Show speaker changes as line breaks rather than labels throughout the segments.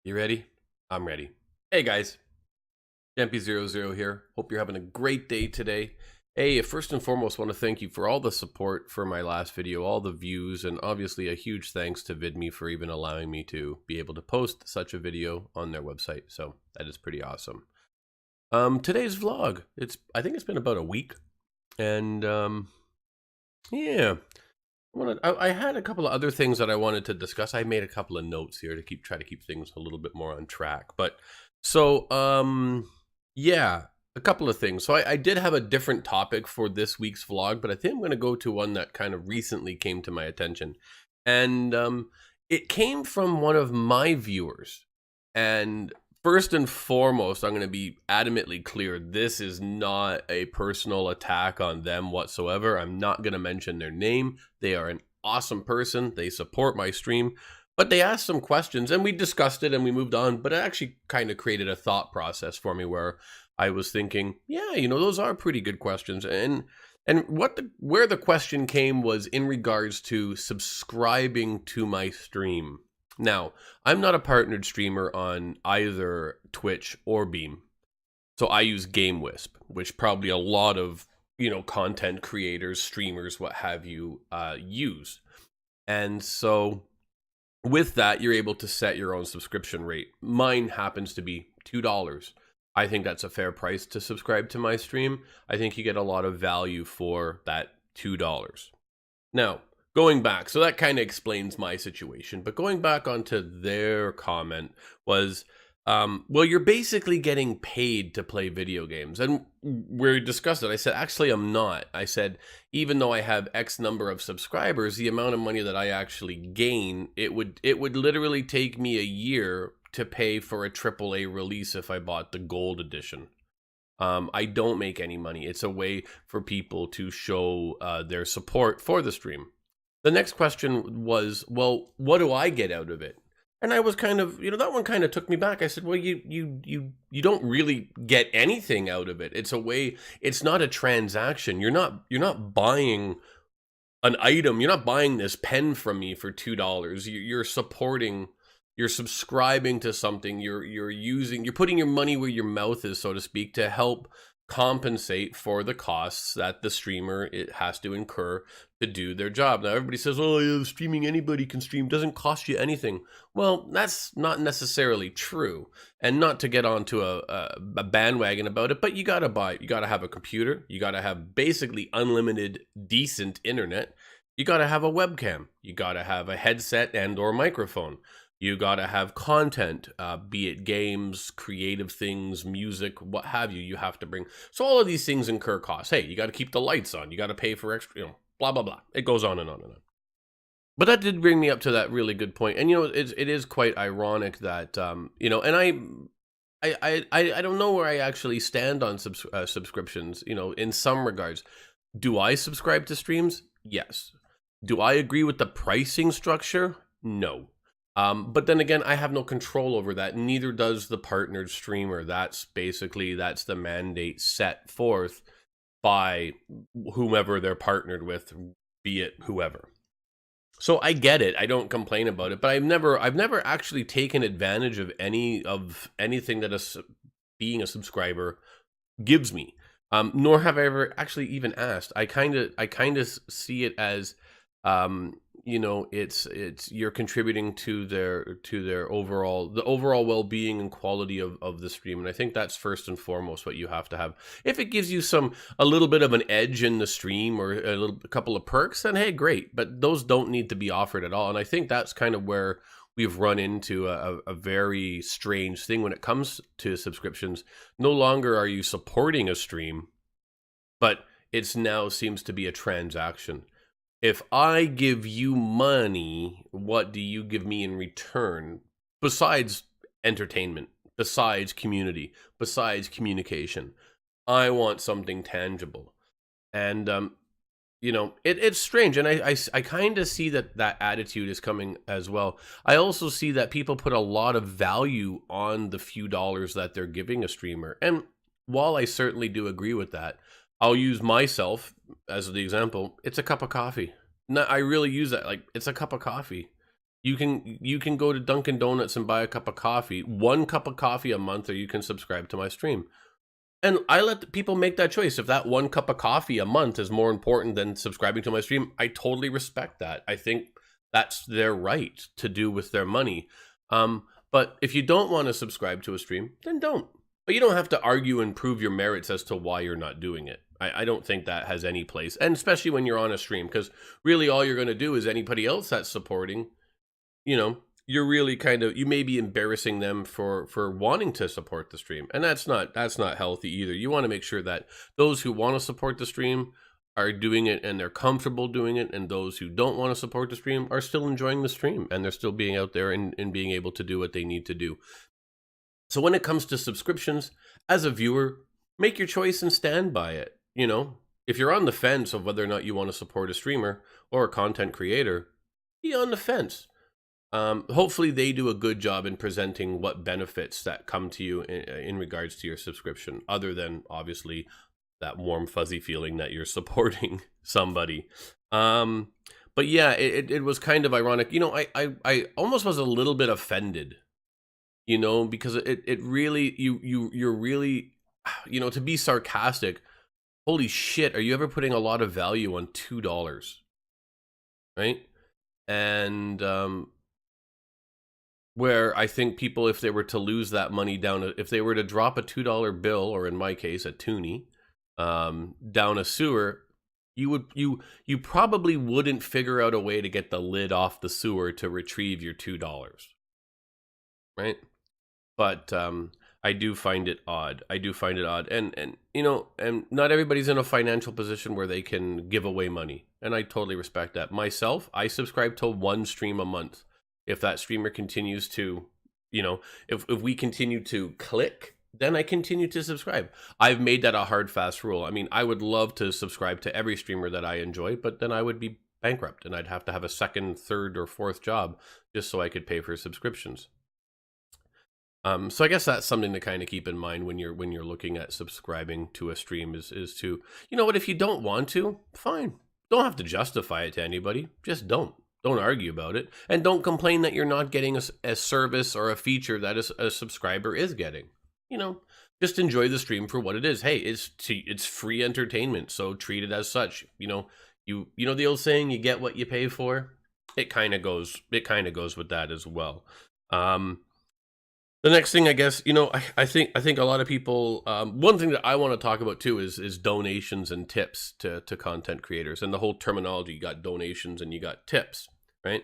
You ready? I'm ready. Hey guys, Jampy00 here. Hope you're having a great day today. Hey, first and foremost, want to thank you for all the support for my last video, all the views, and obviously a huge thanks to VidMe for even allowing me to be able to post such a video on their website. So that is pretty awesome. Today's vlog, I think it's been about a week, and yeah. I had a couple of other things that I wanted to discuss. I made a couple of notes here to try to keep things a little bit more on track. But so yeah, a couple of things. So I did have a different topic for this week's vlog, but I think I'm going to go to one that kind of recently came to my attention, and it came from one of my viewers. And first and foremost, I'm going to be adamantly clear. This is not a personal attack on them whatsoever. I'm not going to mention their name. They are an awesome person. They support my stream. But they asked some questions, and we discussed it, and we moved on. But it actually kind of created a thought process for me where I was thinking, yeah, those are pretty good questions. And where the question came was in regards to subscribing to my stream. Now, I'm not a partnered streamer on either Twitch or Beam. So I use GameWisp, which probably a lot of, content creators, streamers, what have you, use. And so with that, you're able to set your own subscription rate. Mine happens to be $2. I think that's a fair price to subscribe to my stream. I think you get a lot of value for that $2. Now, going back, so that kind of explains my situation, but going back onto their comment was, well, you're basically getting paid to play video games. And we discussed it. I said, actually, I'm not. I said, even though I have X number of subscribers, the amount of money that I actually gain, it would literally take me a year to pay for a AAA release if I bought the gold edition. I don't make any money. It's a way for people to show their support for the stream. The next question was, well, what do I get out of it? And I was kind of, that one kind of took me back. I said, well, you don't really get anything out of it. It's a way, it's not a transaction. You're not buying an item. You're not buying this pen from me for $2. You're supporting, you're subscribing to something. You're putting your money where your mouth is, so to speak, to help compensate for the costs that the streamer has to incur to do their job. Now everybody says, oh yeah, streaming, anybody can stream, doesn't cost you anything. Well, that's not necessarily true, and not to get onto a bandwagon about it, but you gotta have a computer, you gotta have basically unlimited decent internet, you gotta have a webcam, you gotta have a headset and or microphone. You gotta have content, be it games, creative things, music, what have you. You have to bring. So all of these things incur costs. Hey, you got to keep the lights on. You got to pay for extra, blah, blah, blah. It goes on and on and on. But that did bring me up to that really good point. And, it is quite ironic that, and I don't know where I actually stand on subscriptions, in some regards. Do I subscribe to streams? Yes. Do I agree with the pricing structure? No. But then again, I have no control over that. Neither does the partnered streamer. That's the mandate set forth by whomever they're partnered with, be it whoever. So I get it. I don't complain about it, but I've never actually taken advantage of anything that being a subscriber gives me. Nor have I ever actually even asked. I kind of see it as, it's you're contributing to their overall well-being and quality of the stream. And I think that's first and foremost what you have to have. If it gives you a little bit of an edge in the stream or a couple of perks, then hey, great. But those don't need to be offered at all. And I think that's kind of where we've run into a very strange thing when it comes to subscriptions. No longer are you supporting a stream, but it's now seems to be a transaction. If I give you money, what do you give me in return? Besides entertainment, besides community, besides communication, I want something tangible. And, it's strange. And I kind of see that attitude is coming as well. I also see that people put a lot of value on the few dollars that they're giving a streamer. And while I certainly do agree with that, I'll use myself as the example. It's a cup of coffee. No, I really use that. Like, it's a cup of coffee. You can go to Dunkin' Donuts and buy a cup of coffee, 1 cup of coffee a month, or you can subscribe to my stream. And I let the people make that choice. If that 1 cup of coffee a month is more important than subscribing to my stream, I totally respect that. I think that's their right to do with their money. But if you don't want to subscribe to a stream, then don't. But you don't have to argue and prove your merits as to why you're not doing it. I don't think that has any place, and especially when you're on a stream, because really all you're going to do is anybody else that's supporting, you know, you're really you may be embarrassing them for wanting to support the stream, and that's not healthy either. You want to make sure that those who want to support the stream are doing it and they're comfortable doing it, and those who don't want to support the stream are still enjoying the stream and they're still being out there and being able to do what they need to do. So when it comes to subscriptions, as a viewer, make your choice and stand by it. You know, if you're on the fence of whether or not you want to support a streamer or a content creator, be on the fence. Hopefully they do a good job in presenting what benefits that come to you in regards to your subscription, other than obviously that warm fuzzy feeling that you're supporting somebody. But yeah, it was kind of ironic. You know, I almost was a little bit offended, you know, because it really, you're really, you know, to be sarcastic, holy shit, are you ever putting a lot of value on $2? Right? And where I think people, if they were to lose that money down, if they were to drop a $2 bill, or in my case, a toonie, down a sewer, you probably wouldn't figure out a way to get the lid off the sewer to retrieve your $2. Right? But I do find it odd. And you know, and not everybody's in a financial position where they can give away money. And I totally respect that. Myself, I subscribe to 1 stream a month. If that streamer continues to, you know, if we continue to click, then I continue to subscribe. I've made that a hard, fast rule. I mean, I would love to subscribe to every streamer that I enjoy, but then I would be bankrupt and I'd have to have a 2nd, 3rd, or 4th job just so I could pay for subscriptions. So I guess that's something to kind of keep in mind when you're looking at subscribing to a stream is to, you know what, if you don't want to, fine. Don't have to justify it to anybody. Just don't. Don't argue about it, and don't complain that you're not getting a service or a feature that a subscriber is getting. You know, just enjoy the stream for what it is. Hey, it's free entertainment, so treat it as such. You know, you know the old saying, you get what you pay for. It kind of goes with that as well. The next thing, I guess, you know, I think a lot of people, one thing that I want to talk about too is donations and tips to content creators, and the whole terminology. You got donations and you got tips, right?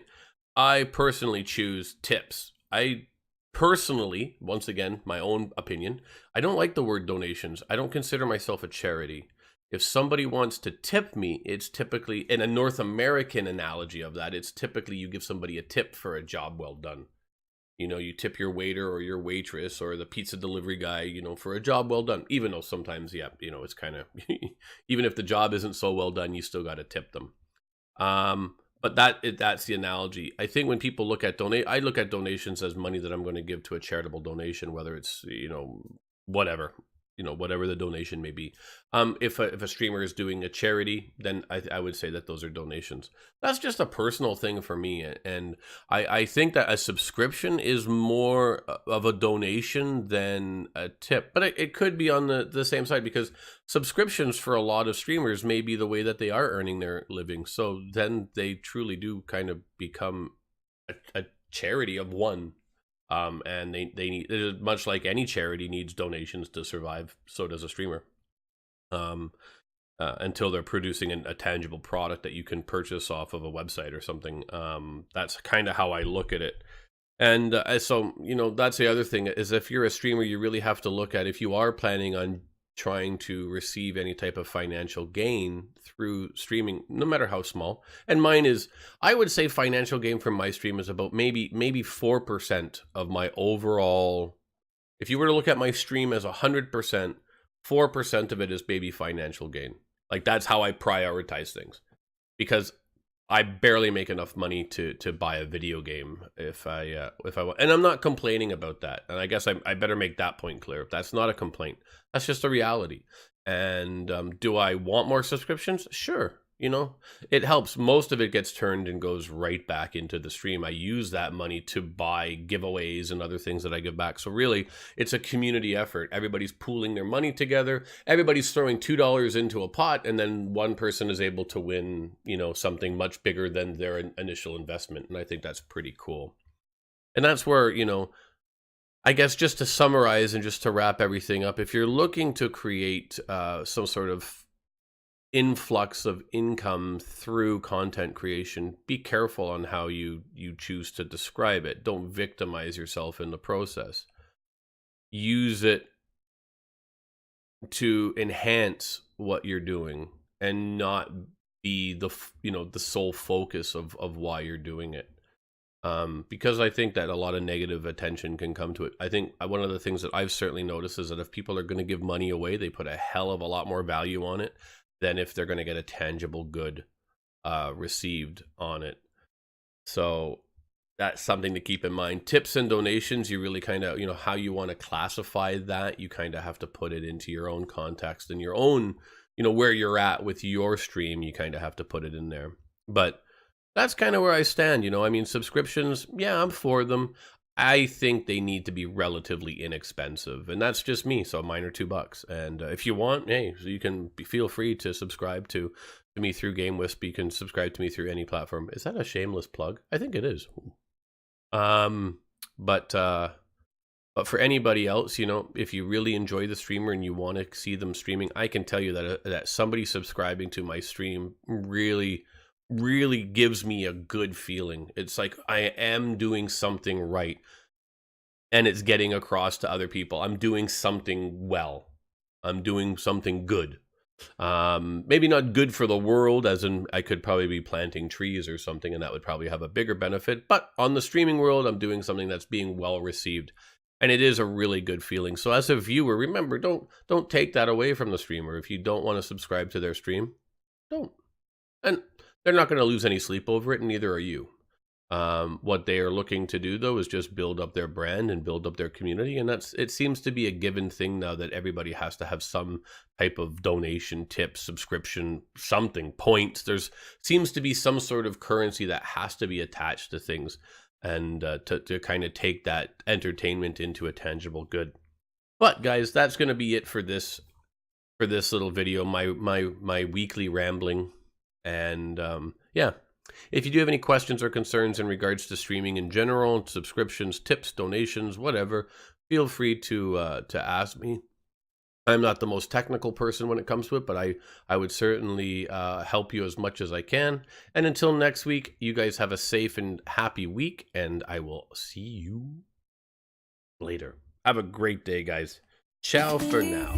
I personally choose tips. I personally, once again, my own opinion, I don't like the word donations. I don't consider myself a charity. If somebody wants to tip me, it's typically, in a North American analogy of that, it's typically you give somebody a tip for a job well done. You know, you tip your waiter or your waitress or the pizza delivery guy, you know, for a job well done. Even though sometimes, yeah, you know, it's kind of, even if the job isn't so well done, you still got to tip them. But that's the analogy. I think when people look at I look at donations as money that I'm going to give to a charitable donation, whether it's, you know, whatever. You know, whatever the donation may be. If a streamer is doing a charity, then I would say that those are donations. That's just a personal thing for me. And I think that a subscription is more of a donation than a tip. But it could be on the same side, because subscriptions for a lot of streamers may be the way that they are earning their living. So then they truly do kind of become a charity of one. And they need, much like any charity needs donations to survive, so does a streamer. Until they're producing a tangible product that you can purchase off of a website or something. That's kind of how I look at it. And so, you know, that's the other thing, is if you're a streamer, you really have to look at, if you are planning on trying to receive any type of financial gain through streaming, no matter how small. And mine is, I would say financial gain from my stream is about maybe 4% of my overall. If you were to look at my stream as 100%, 4% of it is maybe financial gain. Like, that's how I prioritize things, because I barely make enough money to buy a video game if I want. And I'm not complaining about that. And I guess I better make that point clear. That's not a complaint. That's just a reality. And do I want more subscriptions? Sure. you know, it helps. Most of it gets turned and goes right back into the stream. I use that money to buy giveaways and other things that I give back. So really, it's a community effort. Everybody's pooling their money together. Everybody's throwing $2 into a pot, and then one person is able to win, you know, something much bigger than their initial investment. And I think that's pretty cool. And that's where, you know, I guess just to summarize and just to wrap everything up, if you're looking to create some sort of influx of income through content creation, be careful on how you choose to describe it. Don't victimize yourself in the process. Use it to enhance what you're doing and not be the, you know, the sole focus of why you're doing it. Because I think that a lot of negative attention can come to it. I think one of the things that I've certainly noticed is that if people are going to give money away, they put a hell of a lot more value on it than if they're going to get a tangible good received on it. So that's something to keep in mind. Tips and donations, you really kind of, you know, how you want to classify that, you kind of have to put it into your own context and your own, you know, where you're at with your stream, you kind of have to put it in there. But that's kind of where I stand, you know. I mean, subscriptions, yeah, I'm for them. I think they need to be relatively inexpensive, and that's just me. So mine are $2. And if you want, hey, so you can feel free to subscribe to me through GameWisp. You can subscribe to me through any platform. Is that a shameless plug? I think it is. But for anybody else, you know, if you really enjoy the streamer and you want to see them streaming, I can tell you that somebody subscribing to my stream really gives me a good feeling. It's like I am doing something right and it's getting across to other people. I'm doing something well. I'm doing something good. Maybe not good for the world, as in I could probably be planting trees or something and that would probably have a bigger benefit. But on the streaming world, I'm doing something that's being well received. And it is a really good feeling. So as a viewer, remember, don't take that away from the streamer. If you don't want to subscribe to their stream, don't. And they're not going to lose any sleep over it, and neither are you. What they are looking to do, though, is just build up their brand and build up their community. And it seems to be a given thing now that everybody has to have some type of donation, tip, subscription, something, points. There's seems to be some sort of currency that has to be attached to things, and to kind of take that entertainment into a tangible good. But guys, that's going to be it for this little video, my weekly rambling. And yeah, if you do have any questions or concerns in regards to streaming in general, subscriptions, tips, donations, whatever, feel free to ask me. I'm not the most technical person when it comes to it, but I would certainly help you as much as I can. And until next week, you guys have a safe and happy week, and I will see you later. Have a great day, guys. Ciao for now.